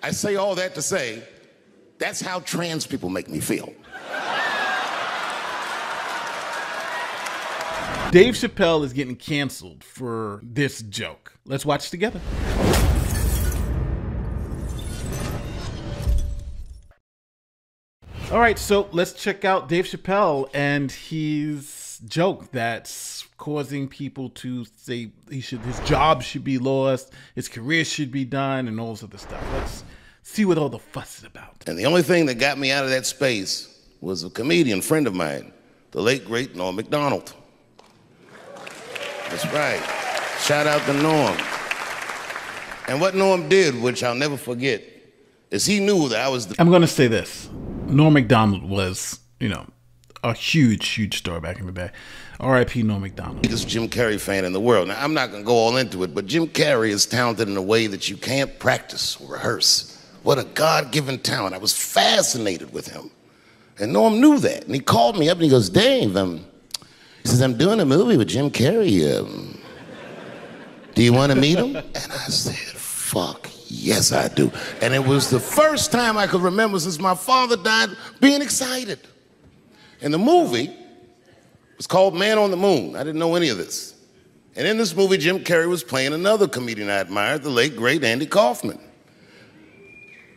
I say all that to say, that's how trans people make me feel. Dave Chappelle is getting canceled for this joke. Let's watch together. All right, so let's check out Dave Chappelle and his joke that's causing people to say his job should be lost, his career should be done, and all this other stuff. Let's see what all the fuss is about. And the only thing that got me out of that space was a comedian friend of mine, the late, great Norm Macdonald. That's right. Shout out to Norm. And what Norm did, which I'll never forget, is he knew that I was I'm going to say this. Norm Macdonald was, a huge star back in the day. R.I.P. Norm Macdonald. Biggest Jim Carrey fan in the world. Now, I'm not going to go all into it, but Jim Carrey is talented in a way that you can't practice or rehearse. What a God-given talent. I was fascinated with him. And Norm knew that. And he called me up and he goes, Dave, he says, I'm doing a movie with Jim Carrey. Do you want to meet him? And I said, fuck, yes, I do. And it was the first time I could remember since my father died being excited. And the movie was called Man on the Moon. I didn't know any of this. And in this movie, Jim Carrey was playing another comedian I admired, the late, great Andy Kaufman.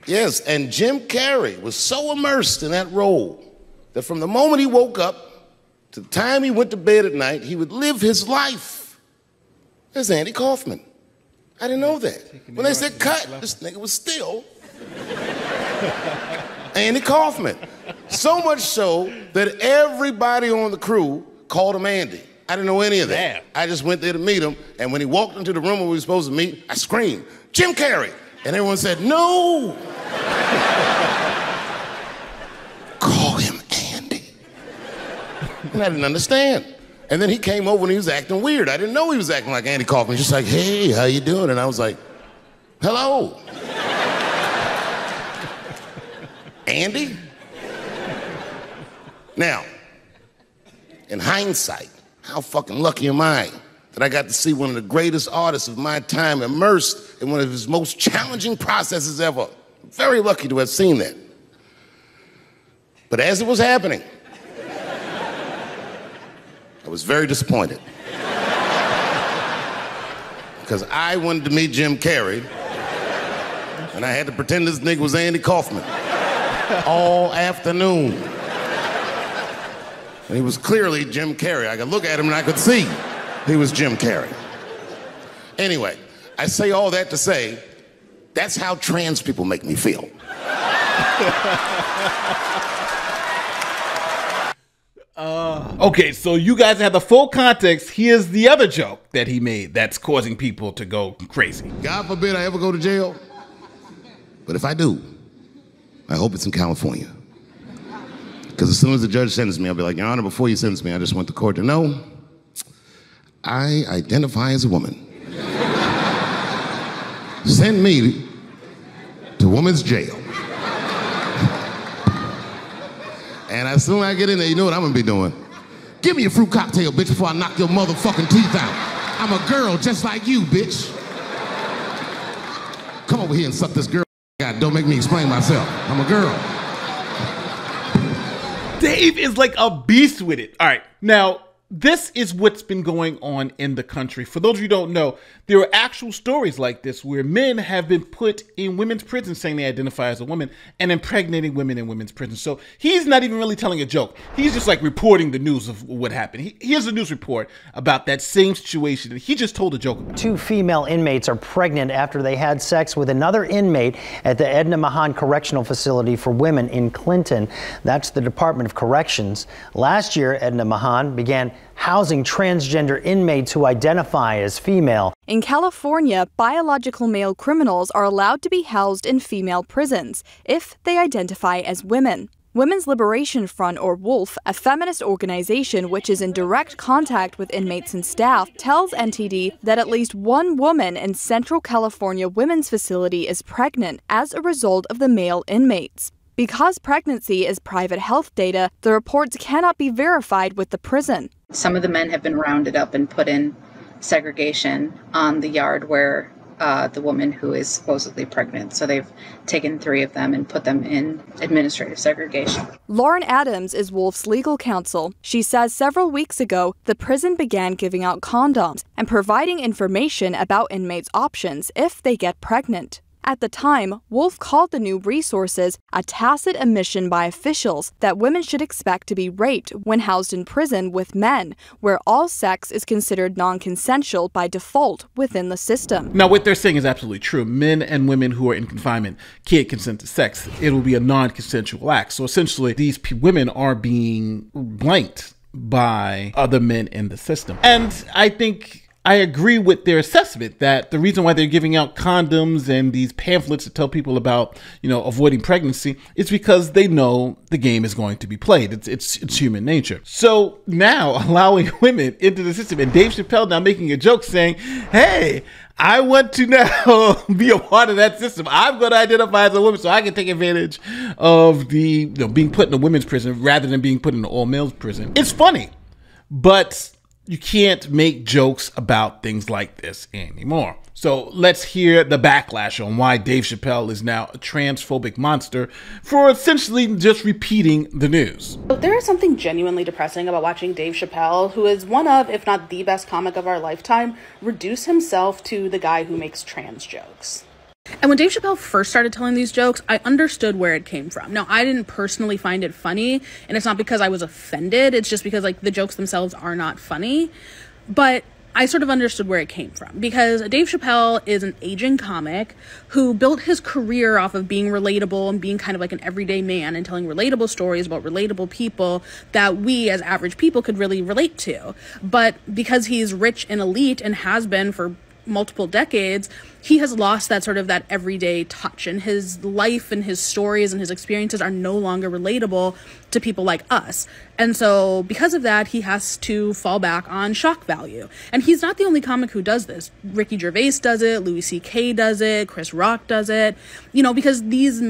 Yes, and Jim Carrey was so immersed in that role that from the moment he woke up to the time he went to bed at night, he would live his life as Andy Kaufman. I didn't know that. When they said cut, this nigga was still Andy Kaufman. So much so that everybody on the crew called him Andy. I didn't know any of that. I just went there to meet him, and when he walked into the room where we were supposed to meet, I screamed, Jim Carrey! And everyone said, no! Call him Andy. And I didn't understand. And then he came over and he was acting weird. I didn't know he was acting like Andy Kaufman. Just like, hey, how you doing? And I was like, hello. Andy? Now, in hindsight, how fucking lucky am I that I got to see one of the greatest artists of my time immersed in one of his most challenging processes ever. Very lucky to have seen that. But as it was happening, I was very disappointed. Because I wanted to meet Jim Carrey, and I had to pretend this nigga was Andy Kaufman all afternoon. And he was clearly Jim Carrey. I could look at him and I could see he was Jim Carrey. Anyway, I say all that to say, that's how trans people make me feel. Okay, so you guys have the full context. Here's the other joke that he made that's causing people to go crazy. God forbid I ever go to jail. But if I do, I hope it's in California. Because as soon as the judge sentences me, I'll be like, Your Honor, before you sentence me, I just want the court to know I identify as a woman. Send me to women's jail. And as soon as I get in there, you know what I'm gonna be doing? Give me a fruit cocktail, bitch, before I knock your motherfucking teeth out. I'm a girl just like you, bitch. Come over here and suck this girl. God, don't make me explain myself. I'm a girl. Dave is like a beast with it. All right, now, this is what's been going on in the country. For those of you who don't know, there are actual stories like this where men have been put in women's prisons saying they identify as a woman and impregnating women in women's prisons. So he's not even really telling a joke. He's just like reporting the news of what happened. Here's a news report about that same situation. He just told a joke about it. 2 female inmates are pregnant after they had sex with another inmate at the Edna Mahan Correctional Facility for Women in Clinton. That's the Department of Corrections. Last year, Edna Mahan began housing transgender inmates who identify as female. In California, biological male criminals are allowed to be housed in female prisons if they identify as women. Women's Liberation Front, or WOLF, a feminist organization which is in direct contact with inmates and staff, tells NTD that at least one woman in Central California women's facility is pregnant as a result of the male inmates. Because pregnancy is private health data, the reports cannot be verified with the prison. Some of the men have been rounded up and put in segregation on the yard where the woman who is supposedly pregnant. So they've taken 3 of them and put them in administrative segregation. Lauren Adams is Wolf's legal counsel. She says several weeks ago, the prison began giving out condoms and providing information about inmates' options if they get pregnant. At the time, Wolf called the new resources a tacit admission by officials that women should expect to be raped when housed in prison with men, where all sex is considered non-consensual by default within the system. Now, what they're saying is absolutely true. Men and women who are in confinement can't consent to sex. It will be a non-consensual act. So essentially, these women are being blanked by other men in the system. And I think I agree with their assessment that the reason why they're giving out condoms and these pamphlets to tell people about, avoiding pregnancy is because they know the game is going to be played. It's human nature. So now allowing women into the system, and Dave Chappelle now making a joke saying, hey, I want to now be a part of that system. I'm going to identify as a woman so I can take advantage of the being put in a women's prison rather than being put in an all males prison. It's funny, but you can't make jokes about things like this anymore. So let's hear the backlash on why Dave Chappelle is now a transphobic monster for essentially just repeating the news. There is something genuinely depressing about watching Dave Chappelle, who is one of, if not the best comic of our lifetime, reduce himself to the guy who makes trans jokes. And when Dave Chappelle first started telling these jokes, I understood where it came from. Now, I didn't personally find it funny, and it's not because I was offended. It's just because, the jokes themselves are not funny. But I sort of understood where it came from, because Dave Chappelle is an aging comic who built his career off of being relatable and being kind of like an everyday man and telling relatable stories about relatable people that we as average people could really relate to. But because he's rich and elite and has been for multiple decades, he has lost that everyday touch, and his life and his stories and his experiences are no longer relatable to people like us. And so because of that, he has to fall back on shock value. And he's not the only comic who does this. Ricky Gervais does it, Louis C.K. does it, Chris Rock does it, because these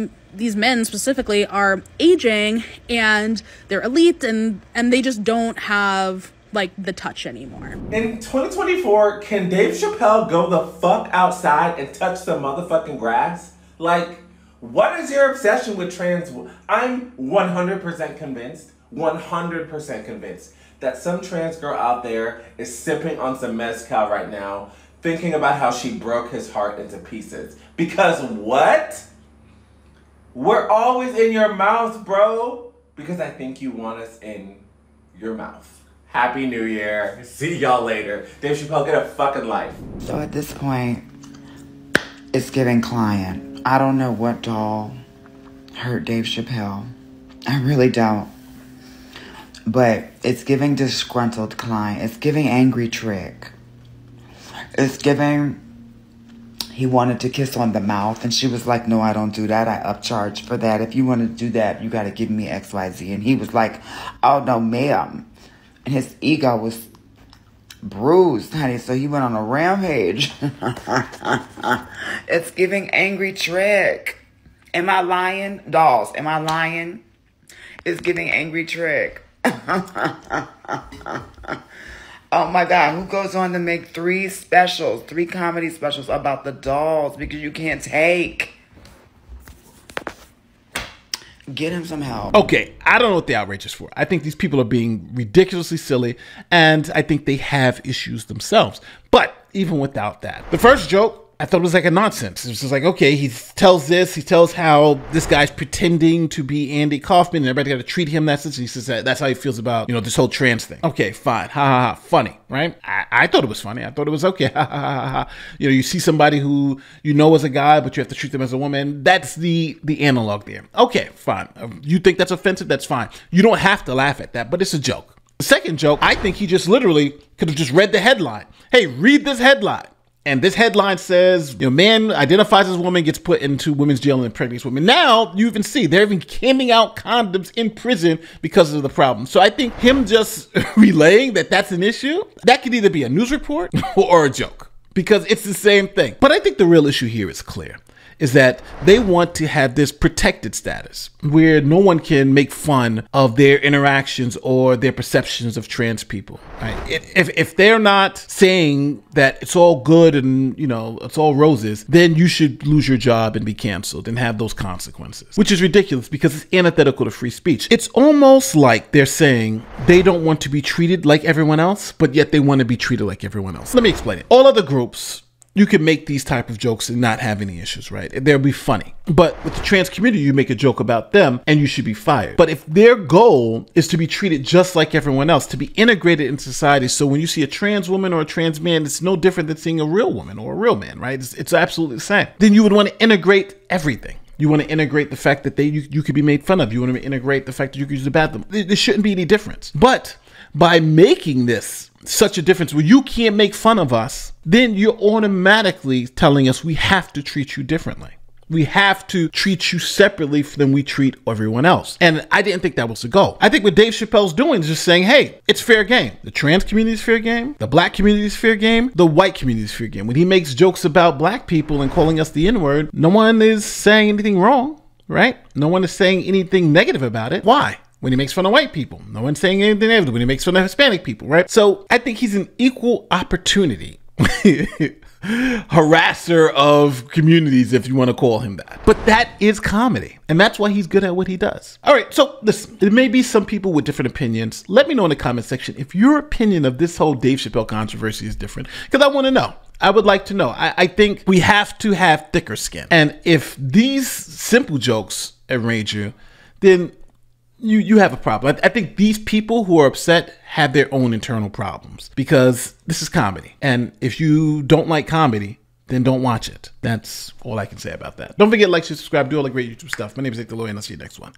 men specifically are aging and they're elite and they just don't have the touch anymore. In 2024, can Dave Chappelle go the fuck outside and touch some motherfucking grass? What is your obsession with trans? I'm 100% convinced, 100% convinced that some trans girl out there is sipping on some mezcal right now, thinking about how she broke his heart into pieces. Because what? We're always in your mouth, bro. Because I think you want us in your mouth. Happy New Year. See y'all later. Dave Chappelle, get a fucking life. So at this point, it's giving client. I don't know what doll hurt Dave Chappelle. I really don't. But it's giving disgruntled client. It's giving angry trick. It's giving he wanted to kiss on the mouth. And she was like, no, I don't do that. I upcharge for that. If you want to do that, you got to give me XYZ. And he was like, oh, no, ma'am. And his ego was bruised, honey, so he went on a rampage. It's giving angry trick. Am I lying? Dolls, am I lying? It's giving angry trick. Oh my God, who goes on to make 3 comedy specials about the dolls because you can't take? Get him some help. Okay, I don't know what the outrage is for. I think these people are being ridiculously silly, and I think they have issues themselves. But even without that, the first joke, I thought it was like a nonsense. It was just like, okay, he tells how this guy's pretending to be Andy Kaufman and everybody got to treat him that. And he says that's how he feels about, this whole trans thing. Okay, fine. Ha ha ha. Funny, right? I thought it was funny. I thought it was okay. Ha ha ha ha. You see somebody who is a guy, but you have to treat them as a woman. That's the analog there. Okay, fine. You think that's offensive? That's fine. You don't have to laugh at that, but it's a joke. The second joke, I think he just literally could have just read the headline. Hey, read this headline. And this headline says, man identifies as woman, gets put into women's jail and impregnates women. Now, you even see, they're even handing out condoms in prison because of the problem. So I think him just relaying that that's an issue, that could either be a news report or a joke, because it's the same thing. But I think the real issue here is clear. is that they want to have this protected status where no one can make fun of their interactions or their perceptions of trans people. Right? If they're not saying that it's all good and, you know, it's all roses, then you should lose your job and be canceled and have those consequences, which is ridiculous because it's antithetical to free speech. It's almost like they're saying they don't want to be treated like everyone else, but yet they want to be treated like everyone else. Let me explain it. All other groups, you can make these type of jokes and not have any issues, right? They'll be funny. But with the trans community, you make a joke about them and you should be fired. But if their goal is to be treated just like everyone else, to be integrated in society, so when you see a trans woman or a trans man, it's no different than seeing a real woman or a real man, right? It's absolutely the same. Then you would want to integrate everything. You want to integrate the fact that you could be made fun of. You want to integrate the fact that you could use the bathroom. There shouldn't be any difference. But by making this such a difference where you can't make fun of us, then you're automatically telling us we have to treat you differently. We have to treat you separately than we treat everyone else. And I didn't think that was the goal. I think what Dave Chappelle's doing is just saying, hey, it's fair game. The trans community is fair game. The black community is fair game. The white community is fair game. When he makes jokes about black people and calling us the N-word, no one is saying anything wrong, right? No one is saying anything negative about it. Why? When he makes fun of white people, no one's saying anything negative. When he makes fun of Hispanic people, right? So I think he's an equal opportunity harasser of communities, if you want to call him that. But that is comedy, and that's why he's good at what he does. All right, so listen, there may be some people with different opinions. Let me know in the comment section if your opinion of this whole Dave Chappelle controversy is different, because I want to know. I would like to know. I think we have to have thicker skin. And if these simple jokes enrage you, then you have a problem. I think these people who are upset have their own internal problems, because this is comedy. And if you don't like comedy, then don't watch it. That's all I can say about that. Don't forget to like, share, subscribe, do all the great YouTube stuff. My name is Nick the Lawyer, and I'll see you next one.